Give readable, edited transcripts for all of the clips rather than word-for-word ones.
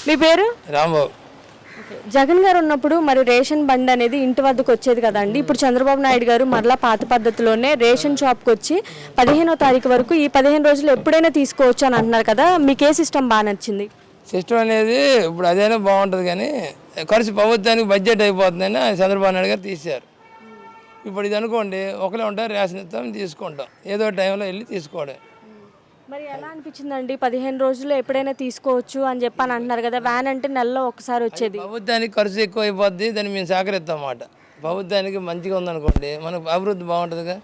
మీ పేరు? రాంబాబు. జగన్ గారు ఉన్నప్పుడు మరి రేషన్ బండి అనేది ఇంటి వద్దకు వచ్చేది కదండి. ఇప్పుడు చంద్రబాబు నాయుడు గారు మరలా పాత పద్ధతిలోనే రేషన్ షాప్కి వచ్చి 15వ తారీఖు వరకు ఈ 15 రోజులు ఎప్పుడైనా తీసుకోవచ్చు అని అంటున్నారు కదా. మీకు ఏ సిస్టమ్ బాగా నచ్చింది? సిస్టమ్ అనేది ఇప్పుడు అదైనా బాగుంటుంది కానీ ఖర్చు ప్రభుత్వానికి బడ్జెట్ అయిపోతుందని చంద్రబాబు నాయుడు గారు తీశారు. ఇప్పుడు ఇది అనుకోండి, ఒకరే ఉంటారు, రేషన్ ఇస్తాం, తీసుకుంటాం, ఏదో టైంలో వెళ్ళి తీసుకోవడం. మరి ఎలా అనిపించిందండి? 15 రోజుల్లో ఎప్పుడైనా తీసుకోవచ్చు అని చెప్పని అంటున్నారు కదా. వ్యాన్ అంటే నెలలో ఒకసారి వచ్చేది. ప్రభుత్వానికి ఖర్చు ఎక్కువ అయిపోద్ది, దాన్ని మేము సహకరిస్తాం అన్నమాట. ప్రభుత్వానికి మంచిగా ఉందనుకోండి, మనకు అభివృద్ధి బాగుంటుందిగా,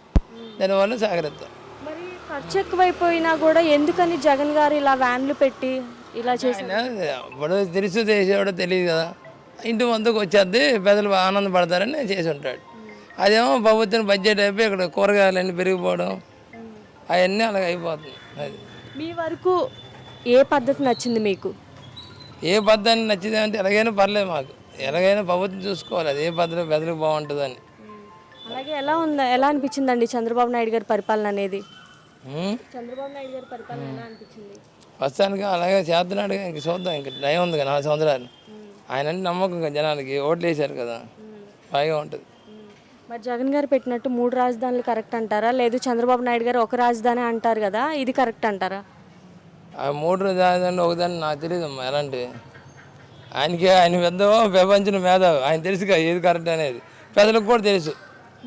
దానివల్ల సహకరిస్తాం. మరి ఖర్చు ఎక్కువైపోయినా కూడా ఎందుకని జగన్ గారు ఇలా వ్యాన్లు పెట్టి ఇలా చేశారు? ఇప్పుడు తెలుసు చేసేవాడో తెలియదు కదా, ఇంటి ముందుకు వచ్చేది, పెద్దలు ఆనందపడతారని చేసి ఉంటాడు. అదేమో ప్రభుత్వం బడ్జెట్ అయిపోయి ఇక్కడ కూరగాయలన్నీ పెరిగిపోవడం అవన్నీ అలాగ అయిపోతుంది. అది మీ వరకు ఏ పద్ధతి నచ్చింది మీకు? ఏ పద్ధతి నచ్చింది అంటే ఎలాగైనా పర్లేదు మాకు, ఎలాగైనా ప్రభుత్వం చూసుకోవాలి, అది ఏ పద్ధతి పెద్దలకు బాగుంటుందని. అలాగే ఎలా అనిపించిందండి చంద్రబాబు నాయుడు గారి పరిపాలన అనేది? చంద్రబాబు నాయుడు గారి పరిపాలన ఎలా అనిపించింది? ప్రస్తుతానికి అలాగే చేస్తున్నాడు, ఇంక చూద్దాం, ఇంక టైం ఉంది కదా 4 సంవత్సరాలు. ఆయన అంటే నమ్మకం జనాలకి, ఓట్లు వేశారు కదా, బాగా ఉంటుంది. మరి జగన్ గారు పెట్టినట్టు 3 రాజధానులు కరెక్ట్ అంటారా, లేదు చంద్రబాబు నాయుడు గారు ఒక రాజధాని అంటారు కదా, ఇది కరెక్ట్ అంటారా? ఆ 3 రాజధానులు ఒకదాన్ని నాకు తెలియదమ్మా ఎలాంటివి. ఆయన పెద్ద ప్రపంచం మేధావి, ఆయన తెలుసుగా ఏది కరెక్ట్ అనేది, పెద్దలకు కూడా తెలుసు.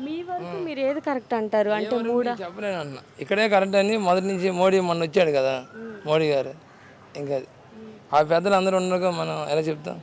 మీ వరకు మీరు ఏది కరెక్ట్ అంటారు? అంటే 3 చెప్పలేను అన్న, ఇక్కడే కరెక్ట్ అని మొదటి నుంచి మోడీ మొన్న వచ్చాడు కదా, మోడీ గారు, ఇంకా ఆ పెద్దలు అందరూ ఉండగా మనం ఎలా చెప్తాం?